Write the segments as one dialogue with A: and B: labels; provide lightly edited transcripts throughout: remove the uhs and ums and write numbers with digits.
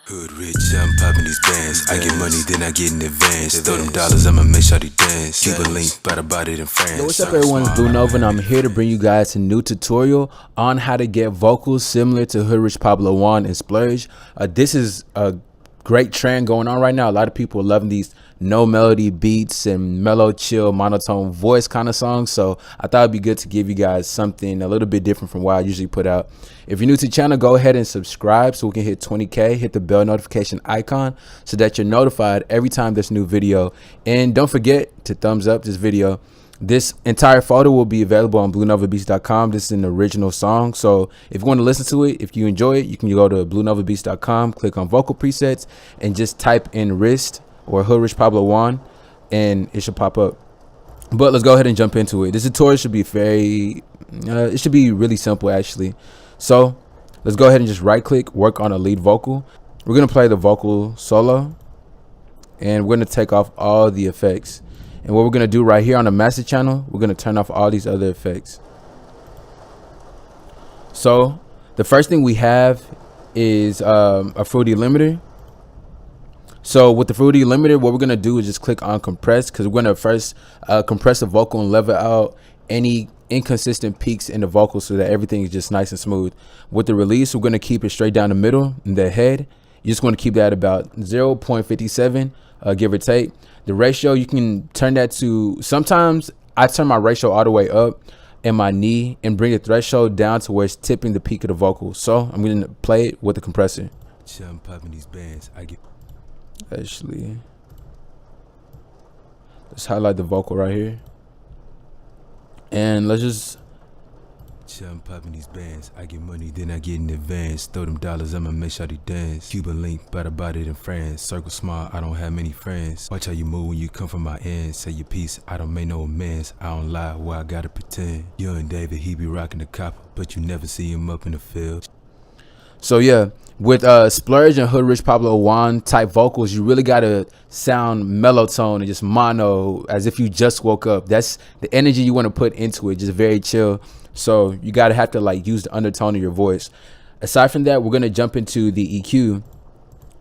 A: Hoodrich, I'm popping these bands. I get money, then I get in advance. Throw them dollars, I'ma make sure they dance. Cuba link, but about it in France.
B: Yo, what's up everyone, it's Blue Nova and I'm here to bring you guys a new tutorial on how to get vocals similar to Hoodrich Pablo Juan and Splurge. This is a great trend going on right now. A lot of people are loving these no melody beats and mellow, chill, monotone voice kind of songs. So I thought it'd be good to give you guys something a little bit different from what I usually put out. If you're new to the channel, go ahead and subscribe so we can hit 20K. Hit the bell notification icon so that you're notified every time there's a new video. And don't forget to thumbs up this video. This entire photo will be available on BlueNovaBeats.com. This is an original song. So if you want to listen to it, if you enjoy it, you can go to BlueNovaBeats.com, click on vocal presets, and just type in wrist or Hoodrich Pablo Juan, and it should pop up. But let's go ahead and jump into it. This tutorial should be it should be really simple actually. So let's go ahead and just right click, work on a lead vocal. We're going to play the vocal solo, and we're going to take off all the effects. And what we're going to do right here on the master channel, we're going to turn off all these other effects. So the first thing we have is a fruity limiter. So with the fruity limiter, what we're going to do is just click on compress, because we're going to first compress the vocal and level out any inconsistent peaks in the vocal so that everything is just nice and smooth. With the release, we're going to keep it straight down the middle in the head. You just want to keep that about 0.57, give or take. The ratio, you can turn that to, sometimes I turn my ratio all the way up in my knee and bring the threshold down to where it's tipping the peak of the vocal. So I'm going to play it with the compressor.
A: I'm popping these bands.
B: Actually, let's highlight the vocal right here. And let's just,
A: I'm popping these bands. I get money, then I get in advance. Throw them dollars, I'ma make sure they dance. Cuba link, but about it in France. Circle small, I don't have many friends. Watch how you move when you come from my end. Say your piece, I don't make no amends. I don't lie, why I gotta pretend. You and David, he be rocking the copper, but you never see him up in the field.
B: so yeah, with Splurge and Hoodrich Pablo Juan type vocals, you really gotta sound mellow tone and just mono, as if you just woke up. That's the energy you want to put into it, just very chill. So you gotta have to like use the undertone of your voice. Aside from that, we're gonna jump into the EQ.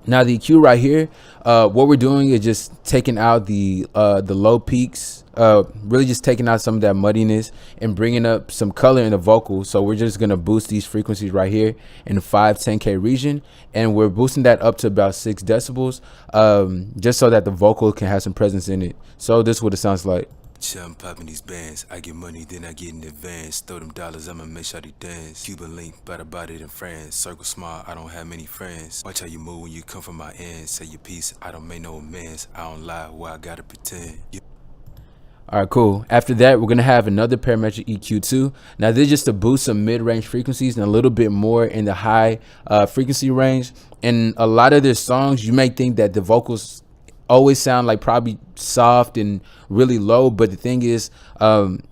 B: Now the EQ right here, what we're doing is just taking out the low peaks, really just taking out some of that muddiness and bringing up some color in the vocal. So we're just gonna boost these frequencies right here in the 5-10K region, and we're boosting that up to about 6 decibels, just so that the vocal can have some presence in it. So this is what it sounds like.
A: I'm popping these bands. I get money, then I get in advance. Throw them dollars, I'ma make sure they dance. Cuba link, but about it in France. Circle small, I don't have many friends. Watch how you move when you come from my end. Say your piece, I don't make no amends. I don't lie, why I gotta pretend.
B: All right, cool. After that, we're gonna have another parametric EQ2. Now this is just to boost some mid-range frequencies and a little bit more in the high frequency range. And a lot of their songs, you may think that the vocals always sound like probably soft and really low, but the thing is,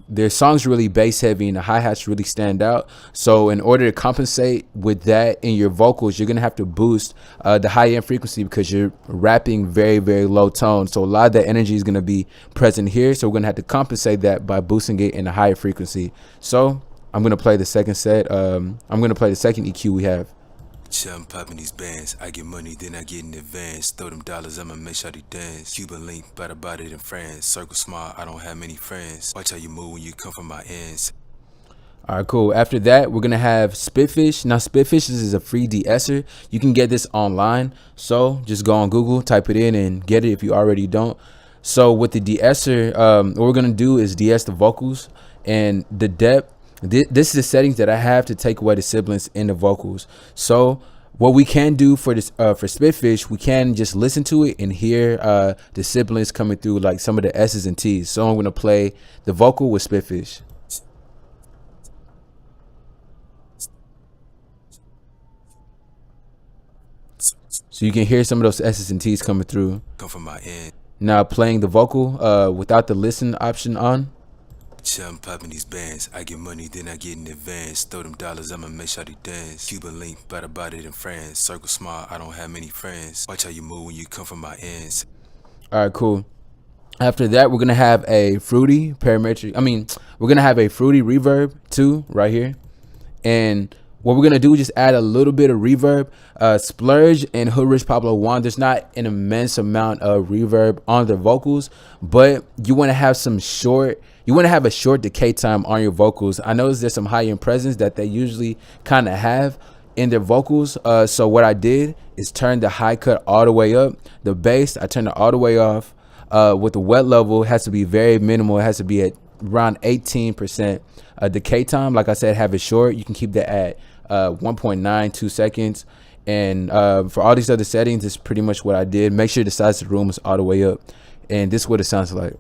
B: their songs really bass heavy and the hi-hats really stand out. So in order to compensate with that in your vocals, you're gonna have to boost the high-end frequency, because you're rapping very, very low tone. So a lot of that energy is gonna be present here, so we're gonna have to compensate that by boosting it in a higher frequency. So I'm gonna play the second set. I'm gonna play the second EQ we have.
A: I'm popping these bands. I get money, then I get in advance. Throw them dollars, I'ma make sure they dance. Cuba link, but about it in France. Circle small, I don't have many friends. Watch how you move when you come from my ends.
B: All right, cool. After that, we're gonna have Spitfish. Now Spitfish is a free de-esser. You can get this online, so just go on Google, type it in, and get it if you already don't. So with the de-esser, what we're gonna do is de-ess the vocals and the depth. This is the settings that I have to take away the sibilance in the vocals. So what we can do for this for Spitfish, we can just listen to it and hear the sibilance coming through, like some of the S's and T's. So I'm gonna play the vocal with Spitfish. So you can hear some of those S's and T's coming through.
A: Come from my end.
B: Now playing the vocal without the listen option on.
A: I'm popping these bands. I get money, then I get in advance. Throw them dollars, I'ma make sure they dance. Cuba link, but about it in France. Circle small, I don't have many friends. Watch how you move when you come from my ends.
B: All right, cool. After that, we're gonna have a fruity parametric. We're gonna have a fruity reverb too right here, and what we're gonna do is just add a little bit of reverb. Splurge and Hoodrich Pablo Juan, there's not an immense amount of reverb on their vocals, but you want to have a short decay time on your vocals. I noticed there's some high end presence that they usually kind of have in their vocals. So what I did is turn the high cut all the way up. The bass, I turned it all the way off. With the wet level, it has to be very minimal. It has to be at around 18%. Decay time, like I said, have it short. You can keep that at 1.92 seconds. And for all these other settings, it's pretty much what I did. Make sure the size of the room is all the way up. And this is what it sounds like.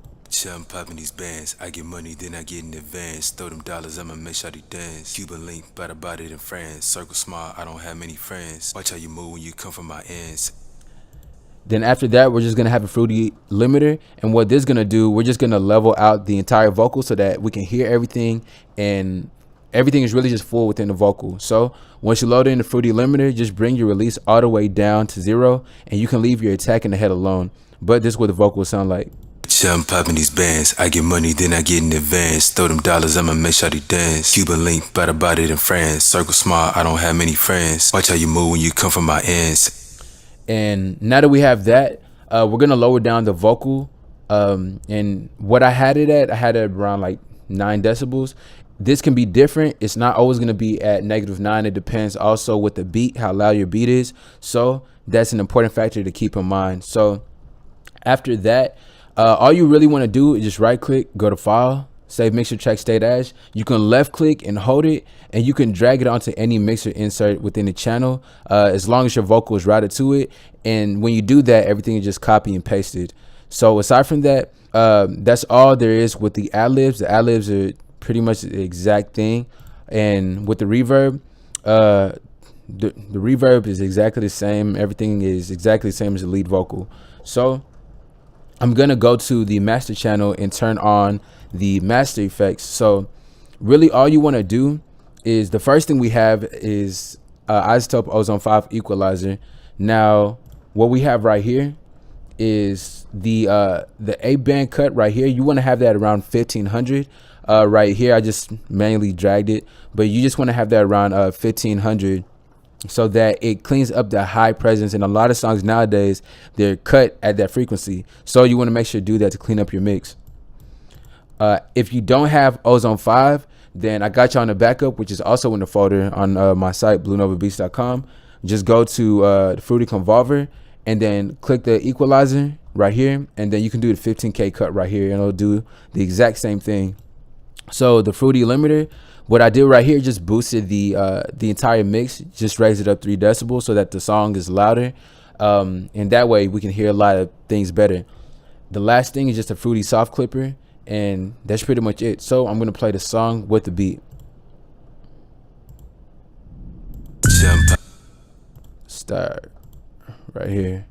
A: I'm popping these bands. I get money, then I get in advance. Throw them dollars, I'ma make sure they dance. Cuban link, but I bought it in France. Circle small, I don't have many friends. Watch how you move when you come from my ends.
B: Then after that, we're just going to have a fruity limiter. And what this is going to do, we're just going to level out the entire vocal so that we can hear everything. And everything is really just full within the vocal. So once you load in the fruity limiter, just bring your release all the way down to 0. And you can leave your attack in the head alone. But this is what the vocal will sound like.
A: I'm popping these bands. I get money, then I get in advance. Throw them dollars, I'ma make sure they dance. Cuban link, but I bought it in France. Circle small, I don't have many friends. Watch how you move when you come from my ends.
B: And now that we have that, we're going to lower down the vocal. And what I had it around like 9 decibels. This can be different. It's not always going to be at -9. It depends also with the beat, how loud your beat is. So that's an important factor to keep in mind. So after that, all you really want to do is just right click, go to file, save mixer track state as. You can left click and hold it, and you can drag it onto any mixer insert within the channel, as long as your vocal is routed to it. And when you do that, everything is just copy and pasted. So aside from that, that's all there is with the ad-libs. The ad-libs are pretty much the exact thing. And with the reverb, the reverb is exactly the same. Everything is exactly the same as the lead vocal. So I'm gonna go to the master channel and turn on the master effects. So really all you want to do is, the first thing we have is Izotope Ozone 5 Equalizer. Now what we have right here is the 8-band cut right here. You want to have that around 1500. Right here I just manually dragged it, but you just want to have that around 1500 so that it cleans up the high presence. And a lot of songs nowadays, they're cut at that frequency, so you want to make sure to do that to clean up your mix. If you don't have Ozone 5, then I got you on the backup, which is also in the folder on my site, bluenovabeats.com. Just go to the Fruity Convolver and then click the equalizer right here, and then you can do the 15K cut right here, and it'll do the exact same thing. So the Fruity limiter, what I did right here, just boosted the entire mix, just raised it up 3 decibels so that the song is louder, and that way we can hear a lot of things better. The last thing is just a Fruity soft clipper, and that's pretty much it. So I'm gonna play the song with the beat. Start right here.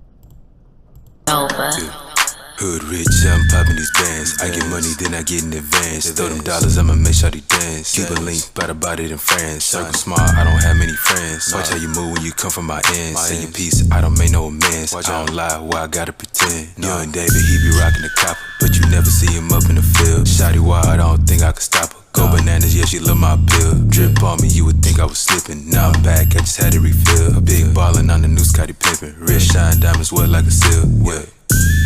A: Hoodrich, I'm popping these bands. I get money, then I get in advance. Throw them dollars, I'ma make sure they dance. Cuban link, but I bought it in France. Circle small, I don't have many friends. Watch how you move when you come from my ends. Say your piece, I don't make no amends. I don't lie, why I gotta pretend. Young David, he be rocking the copper, but you never see him up in the field. Shotty wild, I don't think I can stop her. Go bananas, yeah, she love my pill. Drip on me, you would think I was slipping. Now I'm back, I just had to refill. A big ballin' on the new Scottie Pippen. Wrist shine, diamonds wet like a seal. Yeah.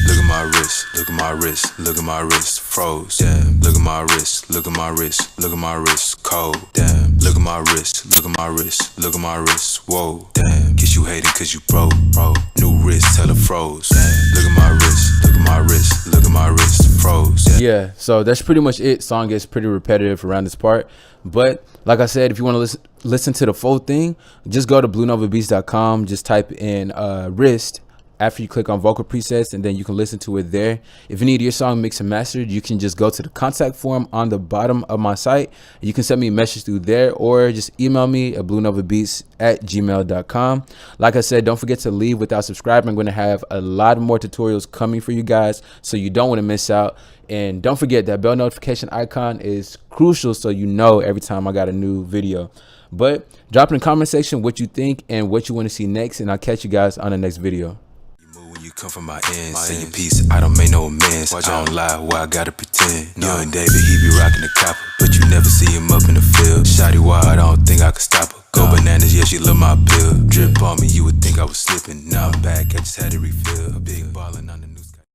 A: Look at my wrist, look at my wrist, look at my wrist, froze. Damn, look at my wrist, look at my wrist, look at my wrist, cold. Damn, look at my wrist, look at my wrist, look at my wrist, whoa. Damn, guess you hating cause you broke, bro. New wrist, tell her froze. Damn, look at my wrist, look at my wrist, look at my wrist, froze. Damn.
B: Yeah, so that's pretty much it. Song gets pretty repetitive around this part, but like I said, if you want to listen to the full thing, just go to bluenovabeats.com, just type in wrist after you click on vocal presets, and then you can listen to it there. If you need your song mixed and mastered, you can just go to the contact form on the bottom of my site. You can send me a message through there, or just email me at bluenovabeats@gmail.com. Like I said, don't forget to leave without subscribing. I'm going to have a lot more tutorials coming for you guys, so you don't want to miss out. And don't forget that bell notification icon is crucial, so you know every time I got a new video. But drop in the comment section what you think and what you want to see next, and I'll catch you guys on the next video.
A: come from my ends. Say your piece, I don't make no amends. I don't lie, why I gotta pretend. Young David, he be rocking the copper, but you never see him up in the field. Shotty wild, I don't think I can stop her. Go bananas, yeah, she love my pill. Drip on me, you would think I was slipping. Now I'm back, I just had to refill. A big bar.